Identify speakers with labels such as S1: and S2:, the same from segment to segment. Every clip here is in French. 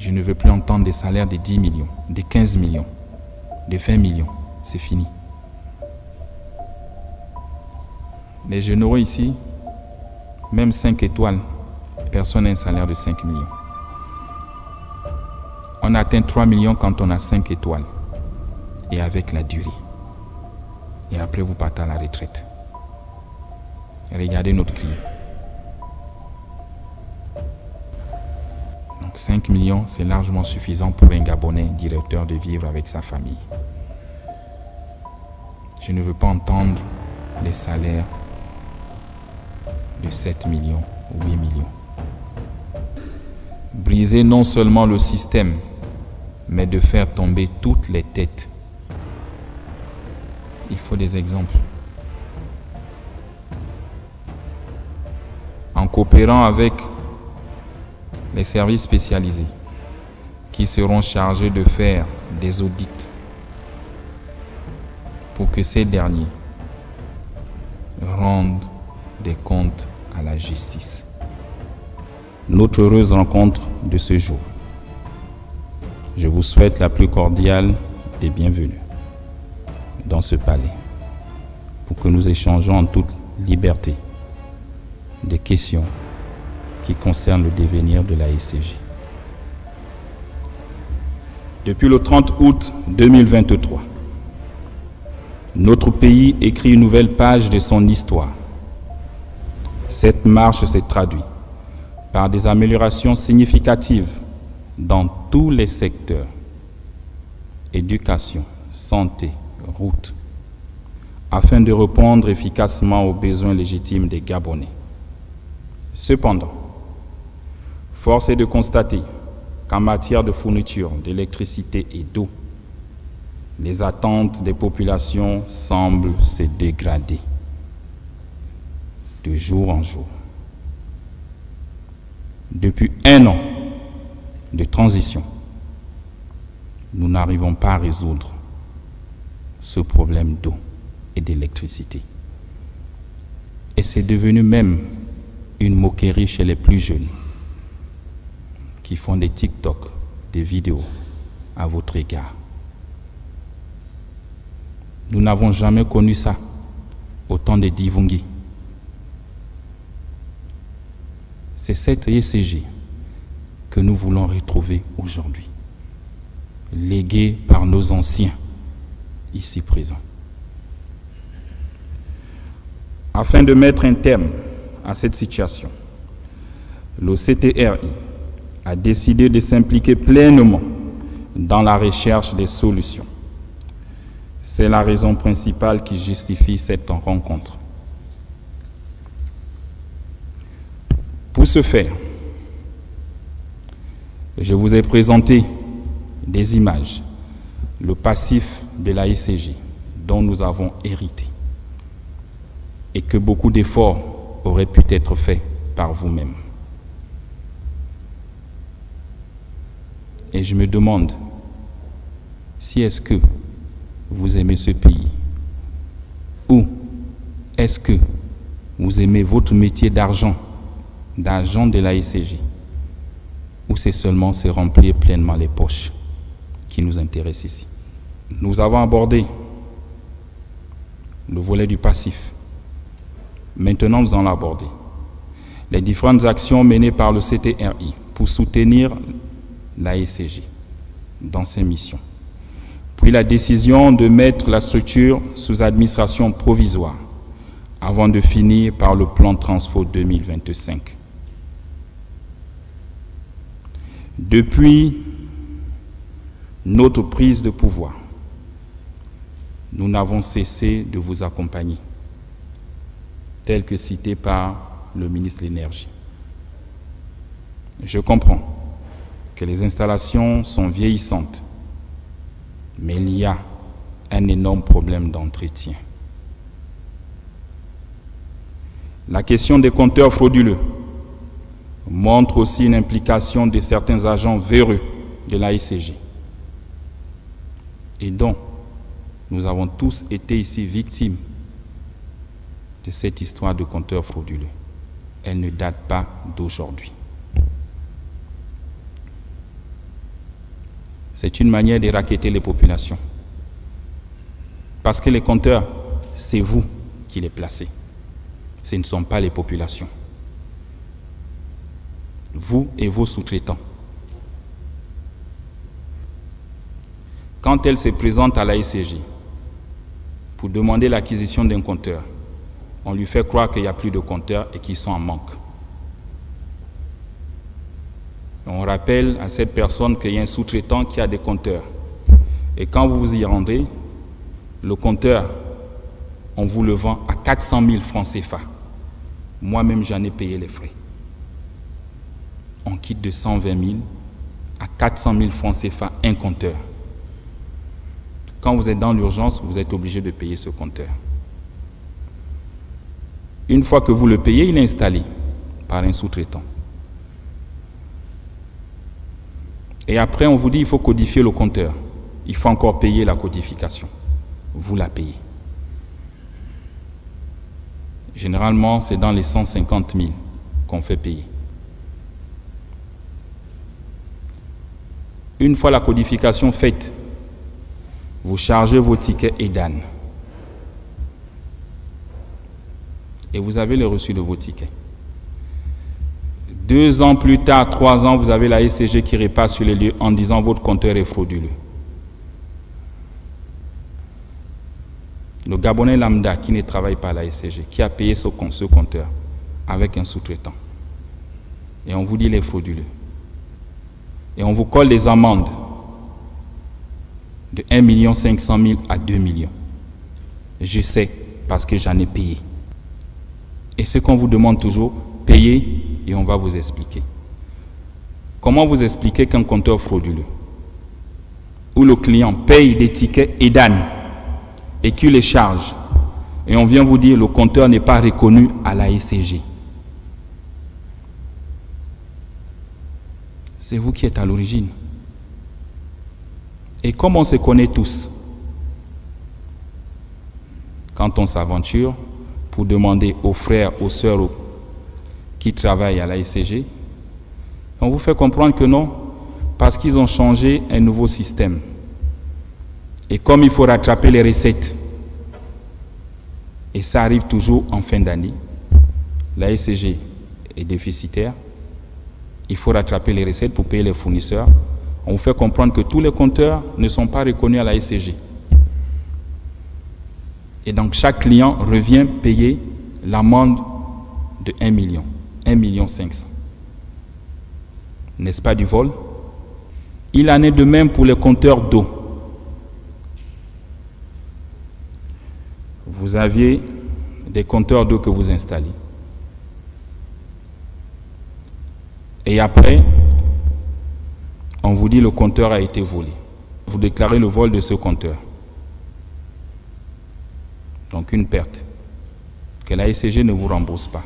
S1: Je ne veux plus entendre des salaires de 10 millions, de 15 millions, de 20 millions. C'est fini. Les généraux ici, même 5 étoiles, personne n'a un salaire de 5 millions. On atteint 3 millions quand on a 5 étoiles. Et avec la durée. Et après, vous partez à la retraite. Et regardez notre client. Donc 5 millions, c'est largement suffisant pour un Gabonais directeur de vivre avec sa famille. Je ne veux pas entendre les salaires de 7 millions ou 8 millions. Briser non seulement le système, mais de faire tomber toutes les têtes. Il faut des exemples. En coopérant avec les services spécialisés qui seront chargés de faire des audits pour que ces derniers rendent des comptes à la justice. Notre heureuse rencontre de ce jour. Je vous souhaite la plus cordiale des bienvenues dans ce palais pour que nous échangeons en toute liberté des questions qui concernent le devenir de la SCJ. Depuis le 30 août 2023, notre pays écrit une nouvelle page de son histoire. Cette marche s'est traduite par des améliorations significatives dans tous les secteurs: éducation, santé, route, afin de répondre efficacement aux besoins légitimes des Gabonais. Cependant, force est de constater qu'en matière de fourniture d'électricité et d'eau, les attentes des populations semblent se dégrader de jour en jour. Depuis 1 an de transition, nous n'arrivons pas à résoudre ce problème d'eau et d'électricité. Et c'est devenu même une moquerie chez les plus jeunes qui font des TikTok, des vidéos à votre égard. Nous n'avons jamais connu ça au temps des Divungi. C'est cette ECG que nous voulons retrouver aujourd'hui, léguée par nos anciens ici présents. Afin de mettre un terme à cette situation, le CTRI a décidé de s'impliquer pleinement dans la recherche des solutions. C'est la raison principale qui justifie cette rencontre. Pour ce faire, je vous ai présenté des images, le passif de la ECG dont nous avons hérité et que beaucoup d'efforts auraient pu être faits par vous-même. Et je me demande si est-ce que vous aimez ce pays ou est-ce que vous aimez votre métier d'agent de la ECG, ou c'est seulement se remplir pleinement les poches qui nous intéressent ici. Nous avons abordé le volet du passif. Maintenant, nous allons aborder les différentes actions menées par le CTRI pour soutenir la ECG dans ses missions. Puis la décision de mettre la structure sous administration provisoire avant de finir par le plan Transfo 2025. Depuis notre prise de pouvoir, nous n'avons cessé de vous accompagner, tel que cité par le ministre de l'Énergie. Je comprends que les installations sont vieillissantes, mais il y a un énorme problème d'entretien. La question des compteurs frauduleux montre aussi une implication de certains agents véreux de la ECG et dont nous avons tous été ici victimes de cette histoire de compteurs frauduleux. Elle ne date pas d'aujourd'hui. C'est une manière de racketter les populations. Parce que les compteurs, c'est vous qui les placez. Ce ne sont pas les populations. Vous et vos sous-traitants. Quand elle se présente à la SCJ pour demander l'acquisition d'un compteur, on lui fait croire qu'il n'y a plus de compteurs et qu'ils sont en manque. On rappelle à cette personne qu'il y a un sous-traitant qui a des compteurs. Et quand vous vous y rendez, le compteur, on vous le vend à 400 000 francs CFA. Moi-même, j'en ai payé les frais. On quitte de 120 000 à 400 000 francs CFA un compteur. Quand vous êtes dans l'urgence, vous êtes obligé de payer ce compteur. Une fois que vous le payez, il est installé par un sous-traitant. Et après, on vous dit qu'il faut codifier le compteur. Il faut encore payer la codification. Vous la payez. Généralement, c'est dans les 150 000 qu'on fait payer. Une fois la codification faite, vous chargez vos tickets EDAN. Et vous avez le reçu de vos tickets. 2 ans plus tard, 3 ans, vous avez la SCG qui repasse sur les lieux en disant votre compteur est frauduleux. Le Gabonais lambda qui ne travaille pas à la SCG, qui a payé ce compteur avec un sous-traitant. Et on vous dit il est frauduleux. Et on vous colle des amendes de 1 500 000 à 2 millions. Je sais parce que j'en ai payé. Et ce qu'on vous demande toujours, payez et on va vous expliquer. Comment vous expliquer qu'un compteur frauduleux, où le client paye des tickets EDAN et qu'il les charge, et on vient vous dire le compteur n'est pas reconnu à la SCG. C'est vous qui êtes à l'origine. Et comme on se connaît tous, quand on s'aventure pour demander aux frères, aux sœurs qui travaillent à la SCG, on vous fait comprendre que non, parce qu'ils ont changé un nouveau système. Et comme il faut rattraper les recettes, et ça arrive toujours en fin d'année, la SCG est déficitaire, il faut rattraper les recettes pour payer les fournisseurs. On vous fait comprendre que tous les compteurs ne sont pas reconnus à la SCG. Et donc chaque client revient payer l'amende de 1 million, 1 500 000. N'est-ce pas du vol? Il en est de même pour les compteurs d'eau. Vous aviez des compteurs d'eau que vous installez. Et après, on vous dit le compteur a été volé. Vous déclarez le vol de ce compteur. Donc une perte que la SCG ne vous rembourse pas.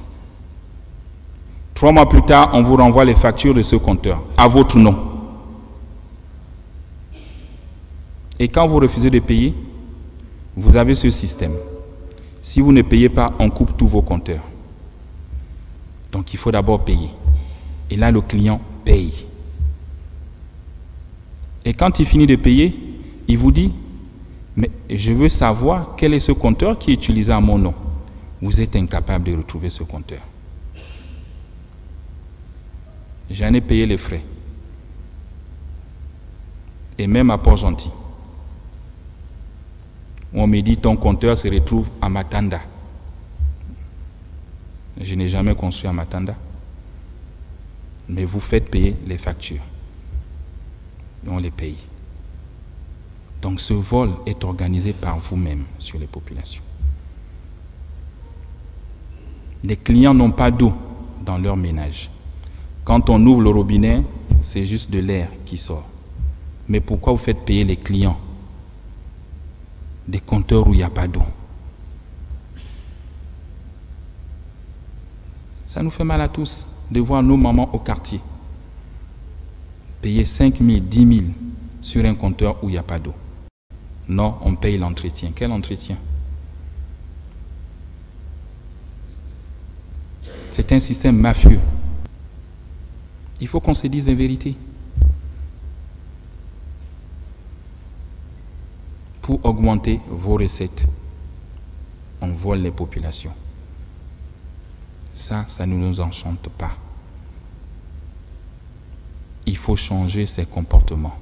S1: 3 mois plus tard, on vous renvoie les factures de ce compteur à votre nom. Et quand vous refusez de payer, vous avez ce système. Si vous ne payez pas, on coupe tous vos compteurs. Donc il faut d'abord payer. Et là, le client paye. Et quand il finit de payer, il vous dit, mais je veux savoir quel est ce compteur qui est utilisé à mon nom. Vous êtes incapable de retrouver ce compteur. J'en ai payé les frais. Et même à Port-Gentil. On me dit ton compteur se retrouve à Matanda. Je n'ai jamais construit à Matanda. Mais vous faites payer les factures. Et on les paye. Donc ce vol est organisé par vous-même sur les populations. Les clients n'ont pas d'eau dans leur ménage. Quand on ouvre le robinet, c'est juste de l'air qui sort. Mais pourquoi vous faites payer les clients des compteurs où il n'y a pas d'eau? Ça nous fait mal à tous de voir nos mamans au quartier payer 5 000, 10 000 sur un compteur où il n'y a pas d'eau. Non, on paye l'entretien. Quel entretien? C'est un système mafieux. Il faut qu'on se dise la vérité. pour augmenter vos recettes, on vole les populations. Ça ne nous enchante pas. Il faut changer ces comportements.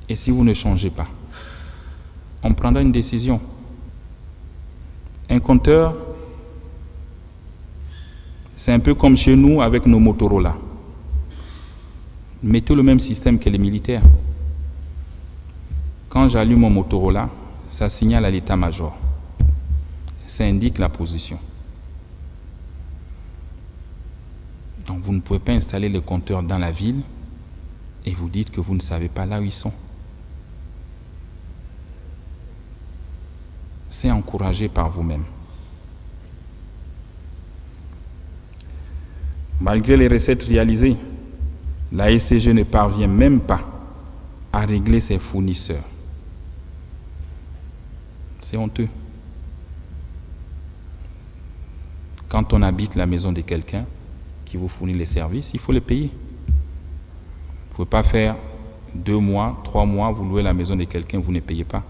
S1: Et si vous ne changez pas, on prendra une décision. Un compteur, c'est un peu comme chez nous avec nos Motorola. Mettez le même système que les militaires. Quand j'allume mon Motorola, ça signale à l'état-major. Ça indique la position. Donc vous ne pouvez pas installer les compteurs dans la ville et vous dites que vous ne savez pas là où ils sont. C'est encouragé par vous-même. Malgré les recettes réalisées, la SCG ne parvient même pas à régler ses fournisseurs. C'est honteux. Quand on habite la maison de quelqu'un qui vous fournit les services, il faut les payer. Vous ne pouvez pas faire 2 mois, 3 mois, vous louez la maison de quelqu'un, vous ne payez pas.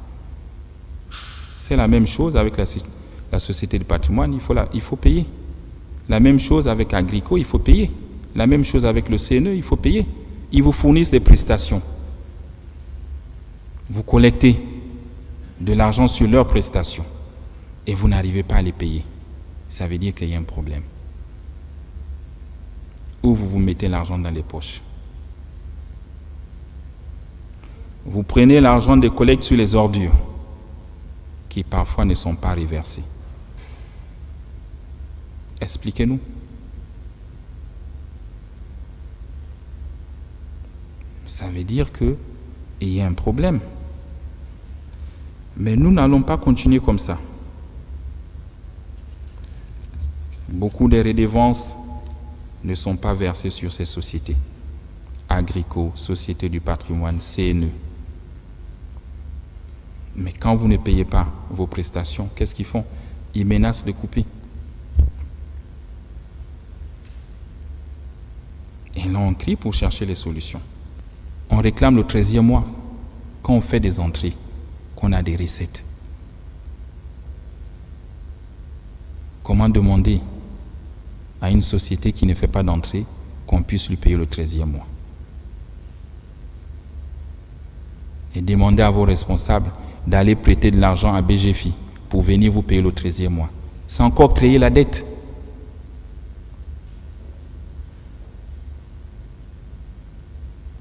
S1: C'est la même chose avec la société de patrimoine, il faut payer. La même chose avec Agrico, il faut payer. La même chose avec le CNE, il faut payer. Ils vous fournissent des prestations. Vous collectez de l'argent sur leurs prestations et vous n'arrivez pas à les payer. Ça veut dire qu'il y a un problème. Ou vous vous mettez l'argent dans les poches. Vous prenez l'argent des collectes sur les ordures qui parfois ne sont pas reversées. Expliquez-nous. Ça veut dire qu'il y a un problème. Mais nous n'allons pas continuer comme ça. Beaucoup des redevances ne sont pas versées sur ces sociétés. Agrico, Société du patrimoine, CNE. Mais quand vous ne payez pas vos prestations, qu'est-ce qu'ils font? Ils menacent de couper. Et là, on crie pour chercher les solutions. On réclame le 13e mois. Quand on fait des entrées, qu'on a des recettes. Comment demander à une société qui ne fait pas d'entrée qu'on puisse lui payer le 13e mois? Et demander à vos responsables d'aller prêter de l'argent à BGFI pour venir vous payer le 13e mois. C'est encore créer la dette.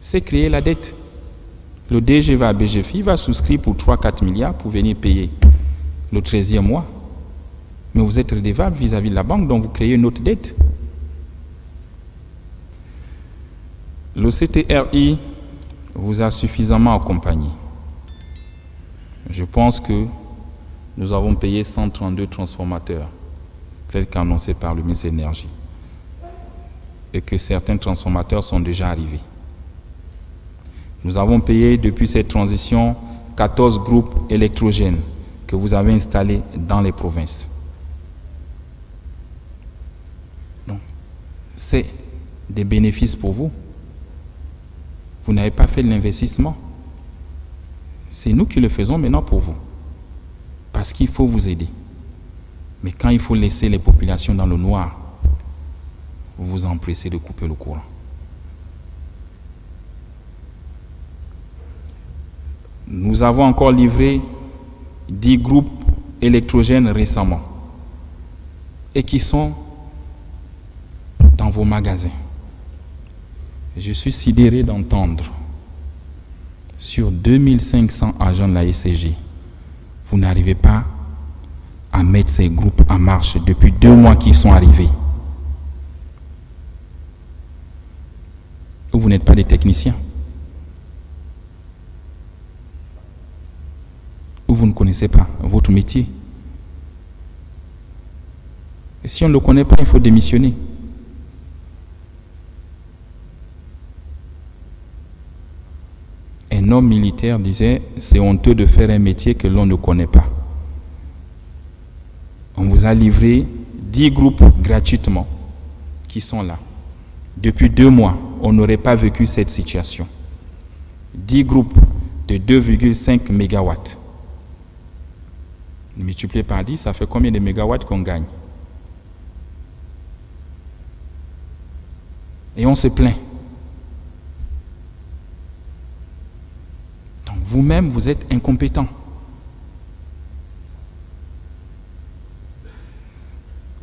S1: C'est créer la dette. Le DG va à BGFI, il va souscrire pour 3-4 milliards pour venir payer le 13e mois. Mais vous êtes redevable vis-à-vis de la banque, donc vous créez une autre dette. Le CTRI vous a suffisamment accompagné. Je pense que nous avons payé 132 transformateurs, tels qu'annoncés par le ministre de l'Énergie, et que certains transformateurs sont déjà arrivés. Nous avons payé depuis cette transition 14 groupes électrogènes que vous avez installés dans les provinces. Donc, c'est des bénéfices pour vous. Vous n'avez pas fait l'investissement. C'est nous qui le faisons maintenant pour vous. Parce qu'il faut vous aider. Mais quand il faut laisser les populations dans le noir, vous vous empressez de couper le courant. Nous avons encore livré 10 groupes électrogènes récemment et qui sont dans vos magasins. Je suis sidéré d'entendre sur 2500 agents de la SCG, vous n'arrivez pas à mettre ces groupes en marche depuis 2 mois qu'ils sont arrivés. Ou vous n'êtes pas des techniciens. Ou vous ne connaissez pas votre métier. Et si on ne le connaît pas, il faut démissionner. Un homme militaire disait, c'est honteux de faire un métier que l'on ne connaît pas. On vous a livré 10 groupes gratuitement qui sont là. Depuis 2 mois, on n'aurait pas vécu cette situation. 10 groupes de 2,5 mégawatts. Multiplié par 10, ça fait combien de mégawatts qu'on gagne? Et on se plaint. Donc vous-même, vous êtes incompétent.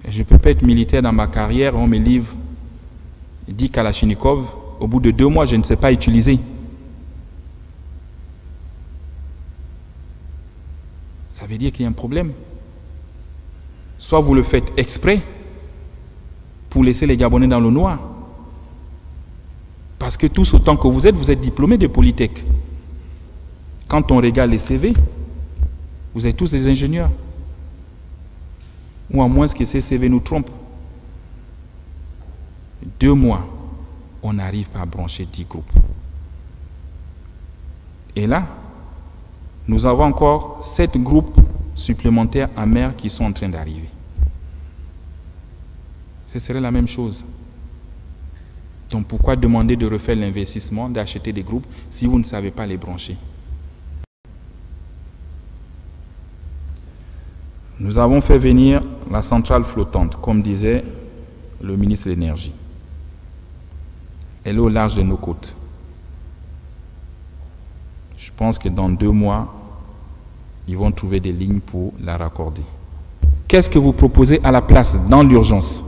S1: Je peux pas être militaire dans ma carrière, on me livre 10 Kalachnikov, au bout de 2 mois, je ne sais pas utiliser. Ça veut dire qu'il y a un problème. Soit vous le faites exprès pour laisser les Gabonais dans le noir. Parce que tous autant que vous êtes diplômés de Polytech. Quand on regarde les CV, vous êtes tous des ingénieurs. Ou à moins que ces CV nous trompent. 2 mois, on n'arrive pas à brancher 10 groupes. Et là, nous avons encore 7 groupes supplémentaires en mer qui sont en train d'arriver. Ce serait la même chose. Donc pourquoi demander de refaire l'investissement, d'acheter des groupes si vous ne savez pas les brancher? Nous avons fait venir la centrale flottante, comme disait le ministre de l'Énergie. Elle est au large de nos côtes. Je pense que dans 2 mois, ils vont trouver des lignes pour la raccorder. Qu'est-ce que vous proposez à la place dans l'urgence?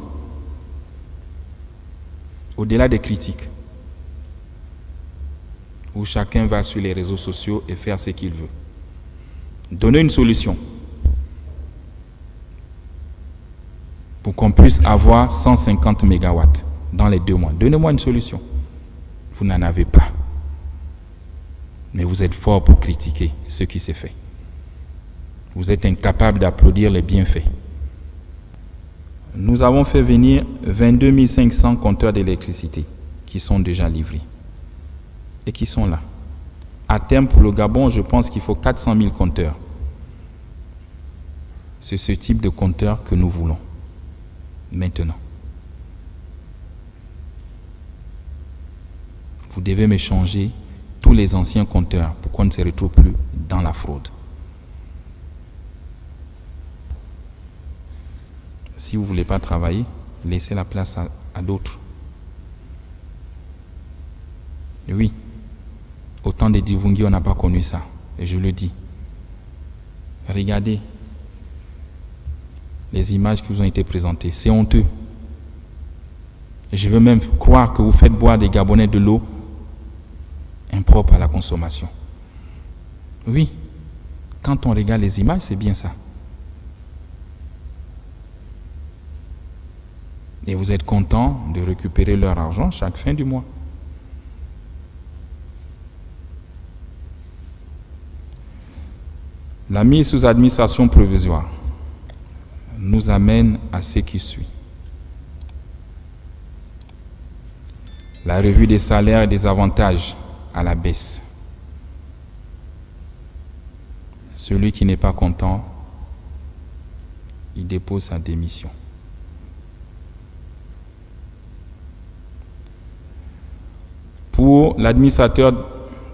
S1: Au-delà des critiques, où chacun va sur les réseaux sociaux et faire ce qu'il veut. Donnez une solution pour qu'on puisse avoir 150 mégawatts dans les 2 mois. Donnez-moi une solution. Vous n'en avez pas. Mais vous êtes fort pour critiquer ce qui s'est fait. Vous êtes incapable d'applaudir les bienfaits. Nous avons fait venir 22 500 compteurs d'électricité qui sont déjà livrés et qui sont là. À terme, pour le Gabon, je pense qu'il faut 400 000 compteurs. C'est ce type de compteur que nous voulons maintenant. Vous devez me changer tous les anciens compteurs pour qu'on ne se retrouve plus dans la fraude. Si vous ne voulez pas travailler, laissez la place à d'autres. Et oui, au temps des Divungi, on n'a pas connu ça. Et je le dis. Regardez les images qui vous ont été présentées. C'est honteux. Et je veux même croire que vous faites boire des Gabonais de l'eau impropre à la consommation. Oui, quand on regarde les images, c'est bien ça. Et vous êtes content de récupérer leur argent chaque fin du mois. La mise sous administration provisoire nous amène à ce qui suit. La revue des salaires et des avantages à la baisse. Celui qui n'est pas content, il dépose sa démission. Pour l'administrateur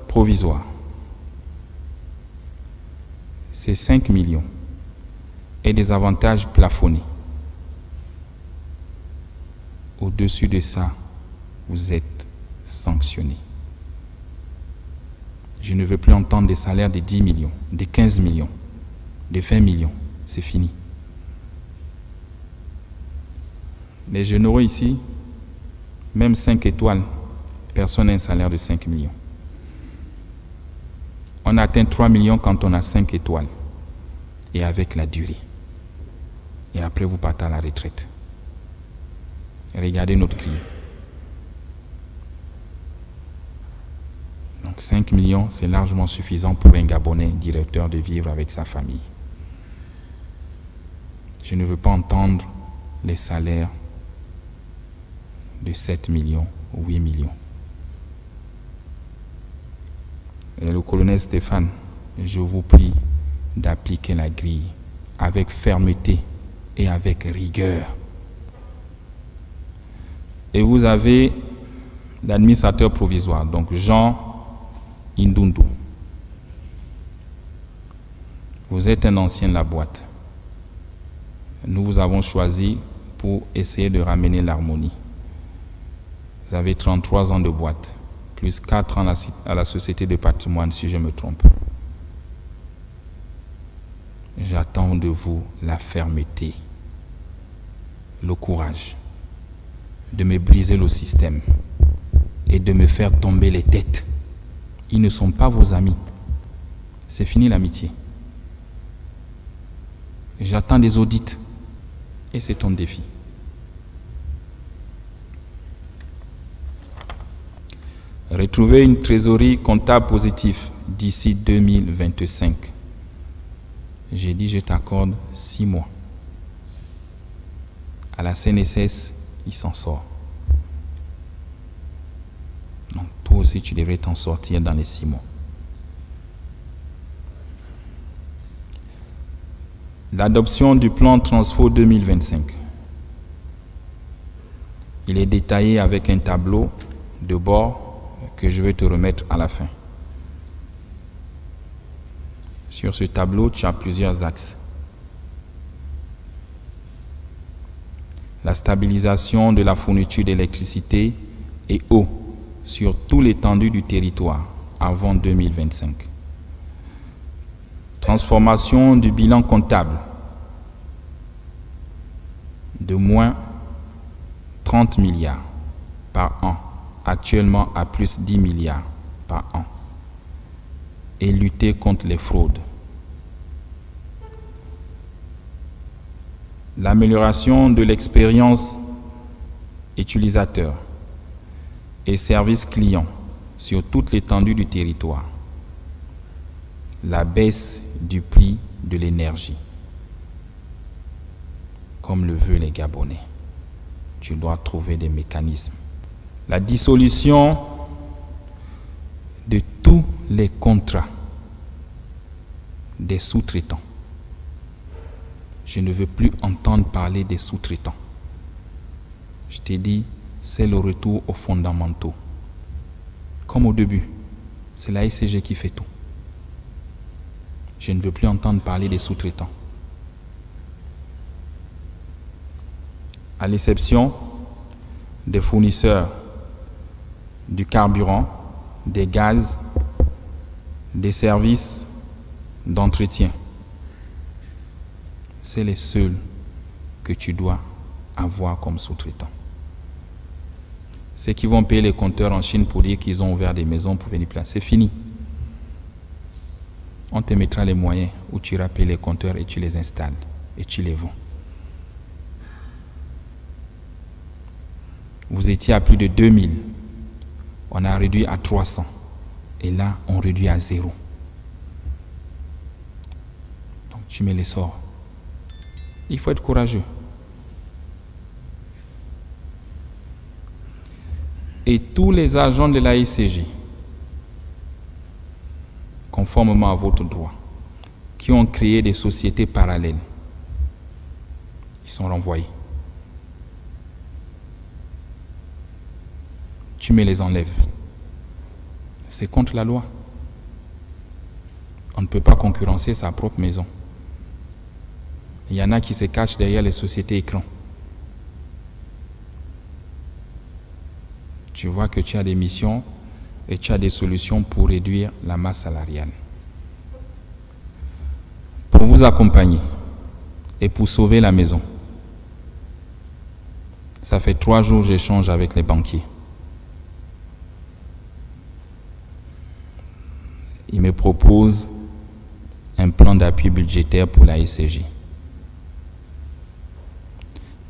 S1: provisoire, c'est 5 millions et des avantages plafonnés. Au-dessus de ça, vous êtes sanctionné. Je ne veux plus entendre des salaires de 10 millions, de 15 millions, de 20 millions. C'est fini. Les généraux ici, même 5 étoiles, personne n'a un salaire de 5 millions. On atteint 3 millions quand on a 5 étoiles. Et avec la durée. Et après, vous partez à la retraite. Et regardez notre client. Donc 5 millions, c'est largement suffisant pour un Gabonais directeur de vivre avec sa famille. Je ne veux pas entendre les salaires de 7 millions ou 8 millions. Et le colonel Stéphane, je vous prie d'appliquer la grille avec fermeté et avec rigueur. Et vous avez l'administrateur provisoire, donc Jean Indundu. Vous êtes un ancien de la boîte. Nous vous avons choisi pour essayer de ramener l'harmonie. Vous avez 33 ans de boîte, plus 4 ans à la Société de patrimoine, si je me trompe. J'attends de vous la fermeté, le courage de me briser le système et de me faire tomber les têtes. Ils ne sont pas vos amis. C'est fini l'amitié. J'attends des audits et c'est ton défi. Retrouver une trésorerie comptable positive d'ici 2025. J'ai dit, je t'accorde 6 mois. À la CNSS, il s'en sort. Donc, toi aussi, tu devrais t'en sortir dans les 6 mois. L'adoption du plan Transfo 2025. Il est détaillé avec un tableau de bord que je vais te remettre à la fin. Sur ce tableau, tu as plusieurs axes. La stabilisation de la fourniture d'électricité et eau sur tout l'étendue du territoire avant 2025. Transformation du bilan comptable de moins 30 milliards par an, actuellement à plus 10 milliards par an, et lutter contre les fraudes. L'amélioration de l'expérience utilisateur et service client sur toute l'étendue du territoire. La baisse du prix de l'énergie, comme le veulent les Gabonais. Tu dois trouver des mécanismes. La dissolution de tous les contrats des sous-traitants. Je ne veux plus entendre parler des sous-traitants. Je t'ai dit, c'est le retour aux fondamentaux. Comme au début, c'est la SCG qui fait tout. Je ne veux plus entendre parler des sous-traitants. À l'exception des fournisseurs du carburant, des gaz, des services d'entretien. C'est les seuls que tu dois avoir comme sous-traitants. Ceux qui vont payer les compteurs en Chine pour dire qu'ils ont ouvert des maisons pour venir placer, c'est fini. On te mettra les moyens où tu iras payer les compteurs et tu les installes et tu les vends. Vous étiez à plus de 2000. On a réduit à 300. Et là, on réduit à 0. Donc, tu mets les sorts. Il faut être courageux. Et tous les agents de la SCG, conformément à votre droit, qui ont créé des sociétés parallèles, ils sont renvoyés. Tu me les enlèves. C'est contre la loi. On ne peut pas concurrencer sa propre maison. Il y en a qui se cachent derrière les sociétés écrans. Tu vois que tu as des missions et tu as des solutions pour réduire la masse salariale. Pour vous accompagner et pour sauver la maison, ça fait 3 jours que j'échange avec les banquiers. Ils me proposent un plan d'appui budgétaire pour la SCG.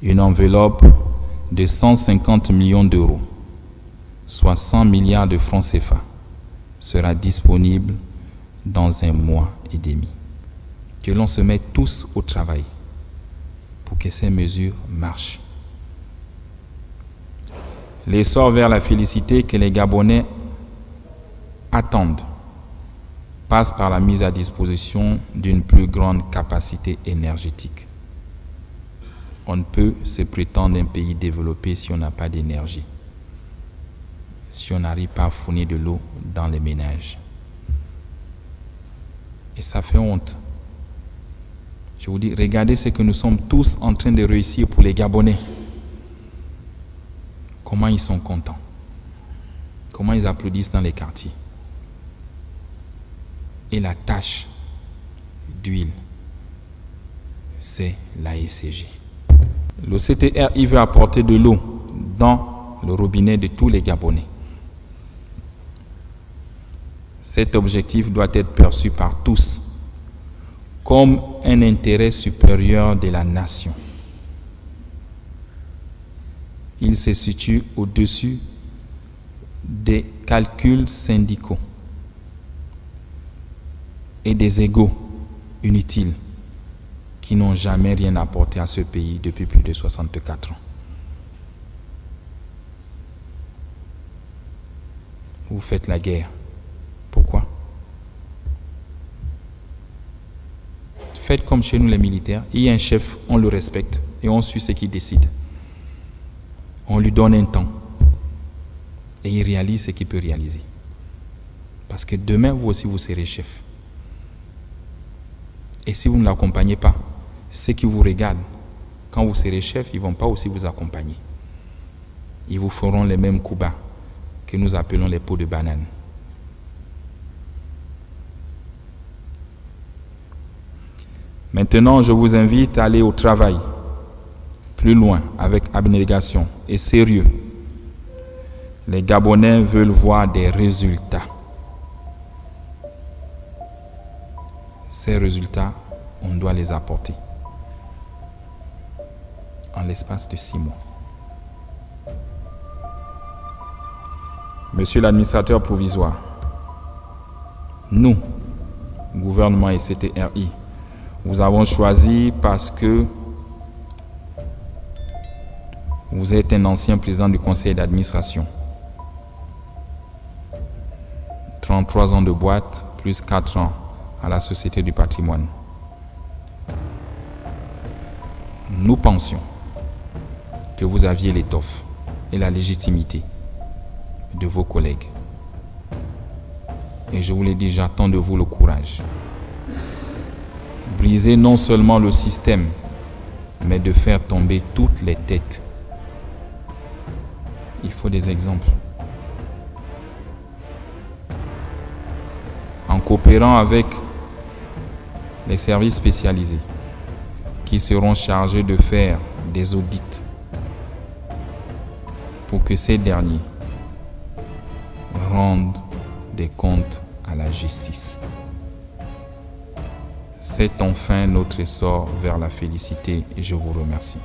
S1: Une enveloppe de 150 millions d'euros, soit 100 milliards de francs CFA, sera disponible dans 1 mois et demi. Que l'on se mette tous au travail pour que ces mesures marchent. L'essor vers la félicité que les Gabonais attendent passe par la mise à disposition d'une plus grande capacité énergétique. On ne peut se prétendre un pays développé si on n'a pas d'énergie, si on n'arrive pas à fournir de l'eau dans les ménages. Et ça fait honte Je vous dis, regardez ce que nous sommes tous en train de réussir pour les Gabonais. Comment ils sont contents. Comment ils applaudissent dans les quartiers. Et la tâche d'huile, c'est la ECG. Le CTRI veut apporter de l'eau dans le robinet de tous les Gabonais. Cet objectif doit être perçu par tous comme un intérêt supérieur de la nation. Il se situe au-dessus des calculs syndicaux et des égos inutiles qui n'ont jamais rien apporté à ce pays depuis plus de 64 ans. Vous faites la guerre. Pourquoi? Faites comme chez nous les militaires. Il y a un chef, on le respecte et on suit ce qu'il décide. On lui donne un temps et il réalise ce qu'il peut réaliser. Parce que demain, vous aussi, vous serez chef. Et si vous ne l'accompagnez pas, ceux qui vous regardent, quand vous serez chef, ils ne vont pas aussi vous accompagner. Ils vous feront les mêmes coups bas que nous appelons les pots de banane. Maintenant, je vous invite à aller au travail, plus loin, avec abnégation et sérieux. Les Gabonais veulent voir des résultats. Ces résultats, on doit les apporter en l'espace de 6 mois. Monsieur l'administrateur provisoire, nous, gouvernement et CTRI, vous avons choisi parce que vous êtes un ancien président du conseil d'administration. 33 ans de boîte, plus 4 ans à la Société du patrimoine. Nous pensions que vous aviez l'étoffe et la légitimité de vos collègues. Et je vous l'ai dit, j'attends de vous le courage. Briser non seulement le système, mais de faire tomber toutes les têtes. Il faut des exemples. En coopérant avec les services spécialisés qui seront chargés de faire des audits pour que ces derniers rendent des comptes à la justice. C'est enfin notre essor vers la félicité et je vous remercie.